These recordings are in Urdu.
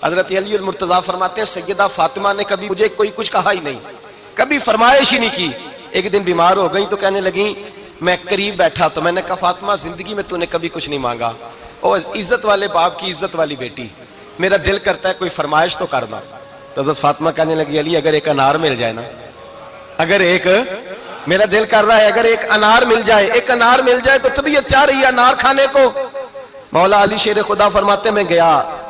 حضرت علی المرتضیٰ فرماتے ہیں سیدہ فاطمہ نے کبھی مجھے کوئی کچھ کہا ہی نہیں، کبھی فرمائش ہی نہیں کی۔ ایک دن بیمار ہو گئی تو کہنے لگیں، میں قریب بیٹھا تو میں نے کہا فاطمہ زندگی میں تو نے کبھی کچھ نہیں مانگا، اور عزت والے باپ کی عزت والی بیٹی، میرا دل کرتا ہے کوئی فرمائش تو کرنا۔ تو حضرت فاطمہ کہنے لگی علی اگر ایک انار مل جائے نا، اگر ایک میرا دل کر رہا ہے اگر ایک انار مل جائے، ایک انار مل جائے تو طبیعت چاہ رہی ہے انار کھانے کو۔ مولا علی شیر خدا فرماتے میں گیا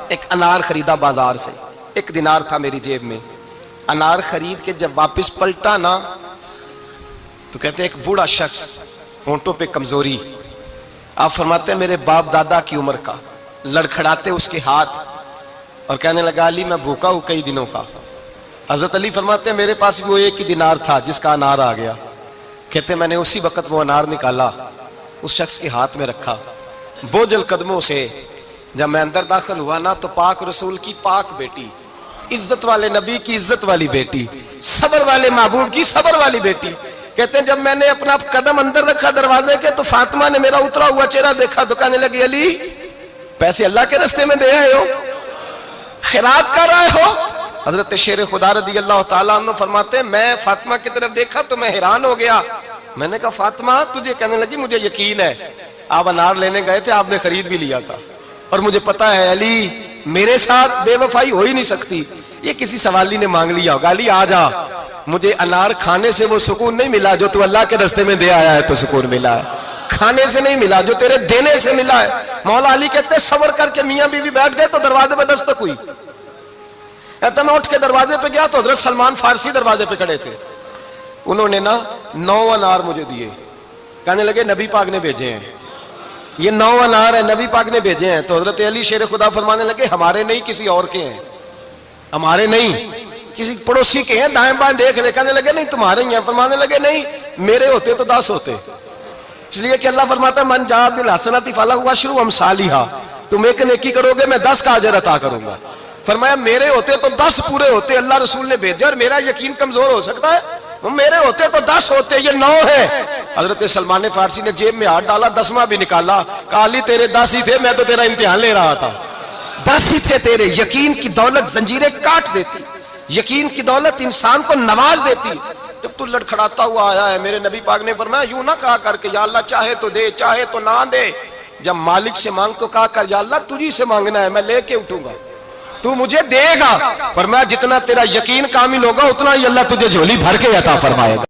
ایک انار خریدا بازار سے، 1 دینار تھا میری جیب میں، انار خرید کے جب واپس پلٹا نا تو کہتے ہیں ایک بوڑھا شخص، ہونٹوں پہ کمزوری، آپ فرماتے ہیں میرے باپ دادا کی عمر کا، لڑکھڑاتے اس کے ہاتھ اور کہنے لگا علی میں بھوکا ہوں کئی دنوں کا۔ حضرت علی فرماتے ہیں میرے پاس وہ 1 دینار تھا جس کا انار آ گیا، کہتے ہیں میں نے اسی وقت وہ انار نکالا، اس شخص کے ہاتھ میں رکھا، بوجھل قدموں سے جب میں اندر داخل ہوا نا تو پاک رسول کی پاک بیٹی، عزت والے نبی کی عزت والی بیٹی، صبر والے محبوب کی صبر والی بیٹی، کہتے ہیں جب میں نے اپنا قدم اندر رکھا دروازے کے تو فاطمہ نے میرا اترا ہوا چہرہ دیکھا تو کہنے لگی علی پیسے اللہ کے راستے میں دے آئے ہو، خیرات کر رہے ہو۔ حضرت شیر خدا رضی اللہ تعالیٰ عنہ فرماتے ہیں میں فاطمہ کی طرف دیکھا تو میں حیران ہو گیا، میں نے کہا فاطمہ تجھے، کہنے لگی مجھے یقین ہے آپ انار لینے گئے تھے، آپ نے خرید بھی لیا تھا، اور مجھے پتا ہے علی میرے ساتھ بے وفائی ہو ہی نہیں سکتی، یہ کسی سوالی نے مانگ لیا ہوگا، علی آجا، مجھے انار کھانے سے وہ سکون نہیں ملا جو تو اللہ کے راستے میں دے آیا ہے تو سکون ملا ہے، کھانے سے نہیں ملا جو تیرے دینے سے ملا ہے۔ مولا علی کہتے ہیں صبر کر کے میاں بیوی بیٹھ گئے تو دروازے پہ دستک ہوئی، کہتا میں اٹھ کے دروازے پہ گیا تو حضرت سلمان فارسی دروازے پہ کھڑے تھے، انہوں نے نا 9 انار مجھے دیے، کہنے لگے نبی پاک نے بھیجے ہیں، یہ 9 انار ہے نبی پاک نے بھیجے ہیں۔ تو حضرت علی شیر خدا فرمانے لگے ہمارے نہیں کسی اور کے ہیں، ہمارے نہیں کسی پڑوسی کے ہیں، دائیں بائیں دیکھ لے، کہنے لگے نہیں تمہارے ہی ہیں، فرمانے لگے نہیں میرے ہوتے تو 10 ہوتے، اس لیے کہ اللہ فرماتا ہے من جاء بالحسنۃ فلہ عشر امثالھا، تم ایک نیکی کرو گے میں 10 کا اجر عطا کروں گا۔ فرمایا میرے ہوتے تو 10 پورے ہوتے، اللہ رسول نے بھیجا اور میرا یقین کمزور ہو سکتا ہے، میرے ہوتے تو 10 ہوتے، یہ 9 ہے۔ حضرت سلمان فارسی نے جیب میں ہاتھ ڈالا، 10واں بھی نکالا، کہا علی تیرے 10 ہی تھے، میں تو تیرا امتحان لے رہا تھا، 10 ہی تھے تیرے۔ یقین کی دولت زنجیریں کاٹ دیتی، یقین کی دولت انسان کو نواز دیتی۔ جب تو لڑکھڑاتا ہوا آیا ہے، میرے نبی پاک نے فرمایا یوں نہ کہا کر کے یا اللہ چاہے تو دے چاہے تو نہ دے، جب مالک سے مانگ تو کہا کر یا اللہ تجھی سے مانگنا ہے، میں لے کے اٹھوں گا، تو مجھے دے گا۔ فرمایا جتنا تیرا یقین کامل ہوگا اتنا ہی اللہ تجھے جھولی بھر کے عطا فرمائے گا۔